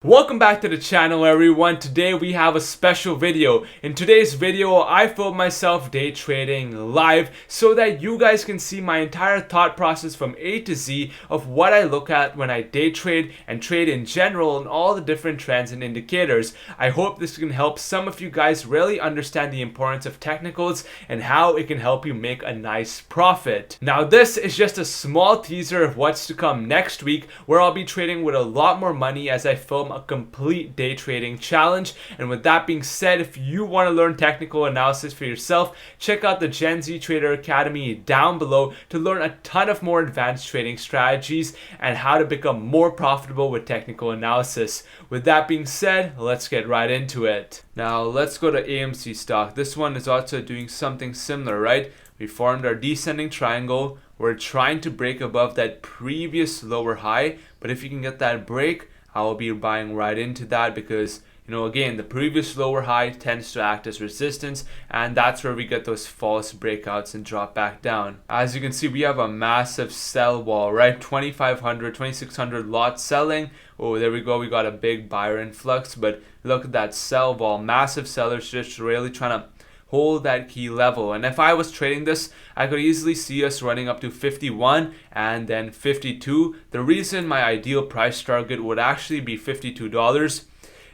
Welcome back to the channel, everyone. Today we have a special video. In today's video, I filmed myself day trading live so that you guys can see my entire thought process from A to Z of what I look at when I day trade and trade in general and all the different trends and indicators. I hope this can help some of you guys really understand the importance of technicals and how it can help you make a nice profit. Now, this is just a small teaser of what's to come next week, where I'll be trading with a lot more money as I film a complete day trading challenge. And with that being said, if you want to learn technical analysis for yourself, check out the Gen Z Trader Academy down below to learn a ton of more advanced trading strategies and how to become more profitable with technical analysis. With that being said, let's get right into it. Now let's go to AMC stock. This one is also doing something similar, right? We formed our descending triangle. We're trying to break above that previous lower high, but if you can get that break, I will be buying right into that because, again, the previous lower high tends to act as resistance, and that's where we get those false breakouts and drop back down. As you can see, we have a massive sell wall, right? 2,500, 2,600 lot selling. Oh, there we go. We got a big buyer influx, but look at that sell wall. Massive sellers just really trying to hold that key level. And if I was trading this, I could easily see us running up to 51 and then 52. The reason my ideal price target would actually be $52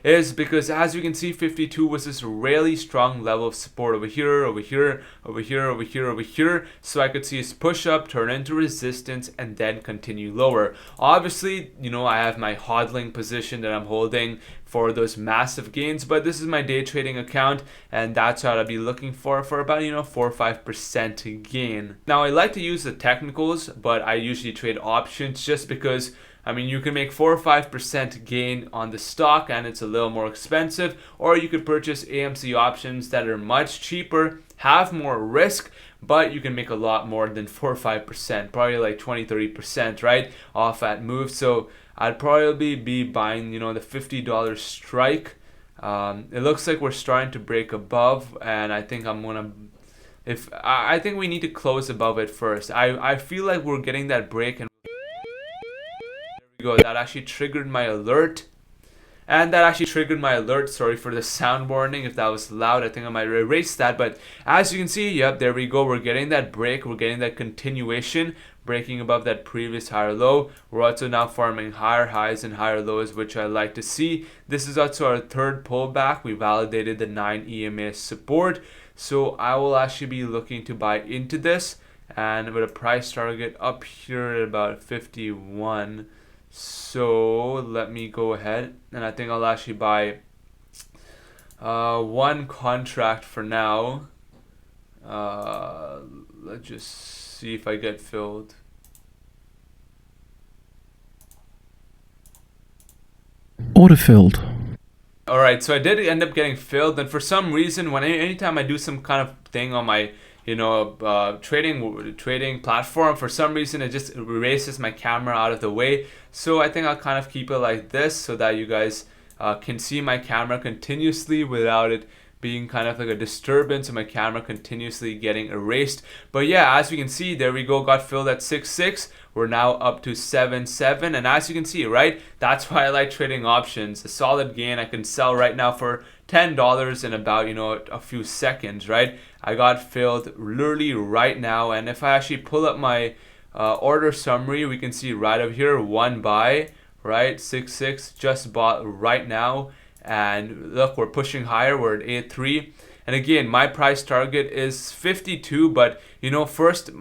is because, as you can see, 52 was this really strong level of support over here, over here, over here, over here, over here. So I could see us push up, turn into resistance, and then continue lower. Obviously, I have my hodling position that I'm holding for those massive gains, but this is my day trading account, and that's what I'll be looking for about 4 or 5% gain. Now, I like to use the technicals, but I usually trade options just because you can make 4 or 5% gain on the stock and it's a little more expensive, or you could purchase AMC options that are much cheaper, have more risk, but you can make a lot more than 4 or 5%, probably like 20-30%, right, off at move. So I'd probably be buying, the $50 strike. It looks like we're starting to break above, and I think I think we need to close above it first. I feel like we're getting that break, and that actually triggered my alert. Sorry for the sound warning if that was loud. I think I might erase that. But as you can see, yep, there we go. We're getting that break. We're getting that continuation, breaking above that previous higher low. We're also now forming higher highs and higher lows, which I like to see. This is also our third pullback. We validated the 9 EMA support. So I will actually be looking to buy into this, and with a price target up here at about 51. So let me go ahead, and I think I'll actually buy one contract for now. Let's just see if I get filled. Order filled. Alright, so I did end up getting filled, and for some reason, anytime I do some kind of thing on my trading platform, for some reason it just erases my camera out of the way. So I think I'll kind of keep it like this so that you guys can see my camera continuously without it being kind of like a disturbance of my camera continuously getting erased. But yeah, as you can see, there we go, got filled at 6.6. We're now up to 7.7, and as you can see, right, that's why I like trading options. A solid gain. I can sell right now for $10 in about a few seconds, right? I got filled literally right now, and if I actually pull up my order summary, we can see right over here, one buy, right, 6.6, just bought right now. And look, we're pushing higher. We're at 8.3, and again, my price target is 52. But first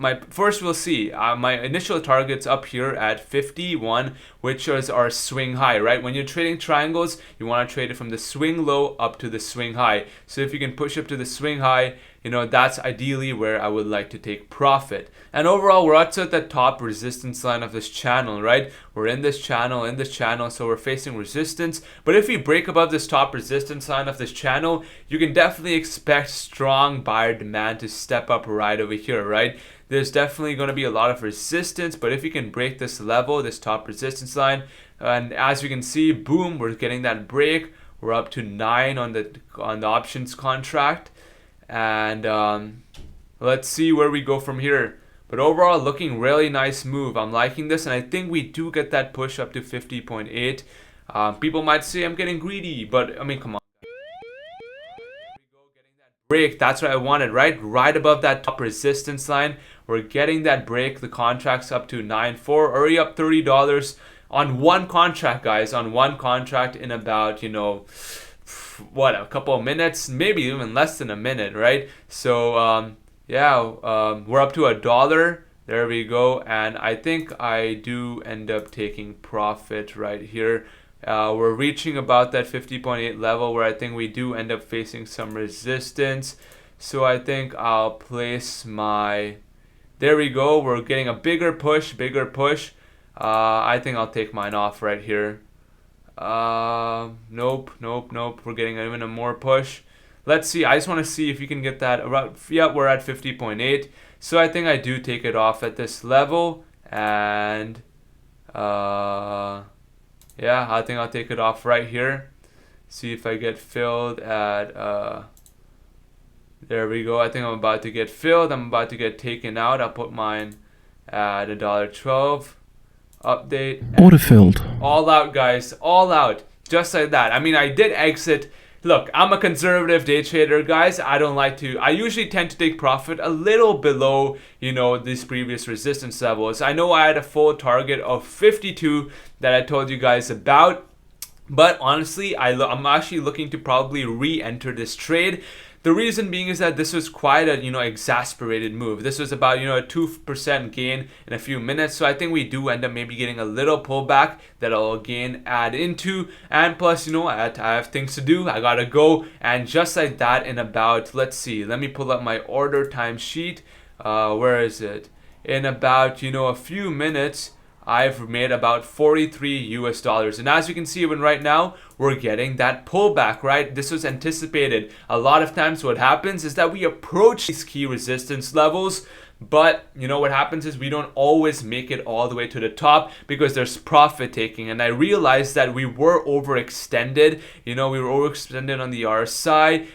we'll see. My initial target's up here at 51, which is our swing high, right? When you're trading triangles, you want to trade it from the swing low up to the swing high. So if you can push up to the swing high, that's ideally where I would like to take profit. And overall, we're also at the top resistance line of this channel, right? We're in this channel, so we're facing resistance. But if we break above this top resistance line of this channel, you can definitely expect strong buyer demand to step up right over here, right? There's definitely going to be a lot of resistance, but if you can break this level, this top resistance line, and as you can see, boom, we're getting that break. We're up to 9 on the options contract. And let's see where we go from here. But overall, looking really nice move. I'm liking this, and I think we do get that push up to 50.8. People might say I'm getting greedy, but I mean, come on. Break, that's what I wanted, right above that top resistance line. We're getting that break. The contract's up to 9.4, already up $30 on one contract, guys, on one contract in about, you know, what, a couple of minutes, maybe even less than a minute, right? So we're up to $1. There we go. And I think I do end up taking profit right here. We're reaching about that 50.8 level where I think we do end up facing some resistance. So I think I'll place my... There we go. We're getting a bigger push. I think I'll take mine off right here. Nope. We're getting even a more push. Let's see. I just want to see if you can get that around. Yeah, we're at 50.8. So I think I do take it off at this level. And... yeah, I think I'll take it off right here. See if I get filled at, there we go. I think I'm about to get filled. I'm about to get taken out. I'll put mine at $1.12. Update. Order filled. All out, guys. All out. Just like that. I mean, I did exit. Look, I'm a conservative day trader, guys. I usually tend to take profit a little below, you know, these previous resistance levels. I know I had a full target of 52 that I told you guys about, but honestly, I'm actually looking to probably re-enter this trade. The reason being is that this was quite a, you know, exasperated move. This was about, you know, a 2% gain in a few minutes. So I think we do end up maybe getting a little pullback that I'll again add into. And plus, you know, I have things to do. I gotta go. And just like that, in about, let's see, let me pull up my order time sheet. Where is it? In about, you know, a few minutes, I've made about $43. And as you can see, even right now, we're getting that pullback, right? This was anticipated. A lot of times what happens is that we approach these key resistance levels, but you know what happens is we don't always make it all the way to the top because there's profit taking. And I realized that we were overextended. You know, we were overextended on the RSI.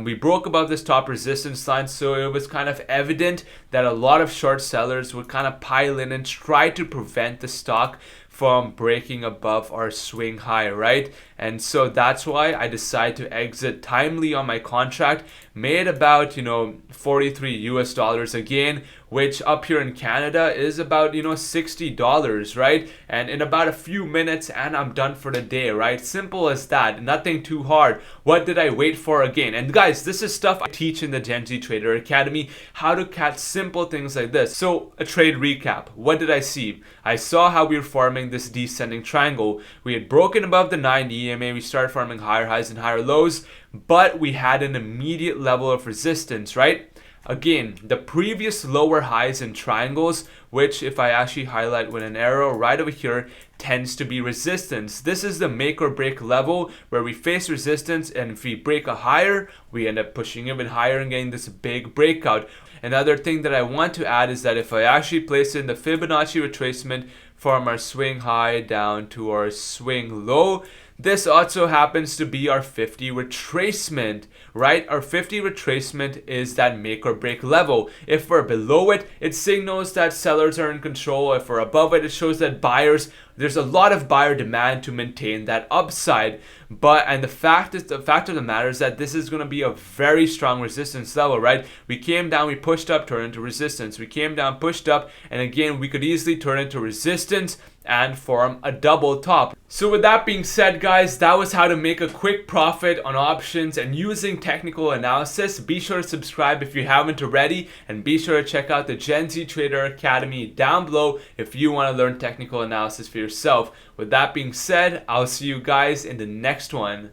We broke above this top resistance line, so it was kind of evident that a lot of short sellers would kind of pile in and try to prevent the stock from breaking above our swing high, right? And so that's why I decided to exit timely on my contract. Made about, you know, $43 again, which up here in Canada is about, you know, $60, right? And in about a few minutes and I'm done for the day, right? Simple as that. Nothing too hard. What did I wait for again? And guys, this is stuff I teach in the Gen Z Trader Academy, how to catch simple things like this. So a trade recap. What did I see? I saw how we were forming this descending triangle. We had broken above the 9 EMA. We started forming higher highs and higher lows, but we had an immediate level of resistance, right? Again, the previous lower highs in triangles, which if I actually highlight with an arrow right over here, tends to be resistance. This is the make or break level where we face resistance, and if we break a higher, we end up pushing even higher and getting this big breakout. Another thing that I want to add is that if I actually place in the Fibonacci retracement from our swing high down to our swing low, this also happens to be our 50 retracement, right? Our 50 retracement is that make or break level. If we're below it, it signals that sellers are in control. If we're above it, it shows that buyers, there's a lot of buyer demand to maintain that upside. And the fact of the matter is that this is going to be a very strong resistance level, right? We came down, we pushed up, turned into resistance. We came down, pushed up, and again, we could easily turn into resistance and form a double top. So with that being said, guys, that was how to make a quick profit on options and using technical analysis. Be sure to subscribe if you haven't already, and be sure to check out the Gen Z Trader Academy down below if you want to learn technical analysis for yourself. With that being said, I'll see you guys in the next one.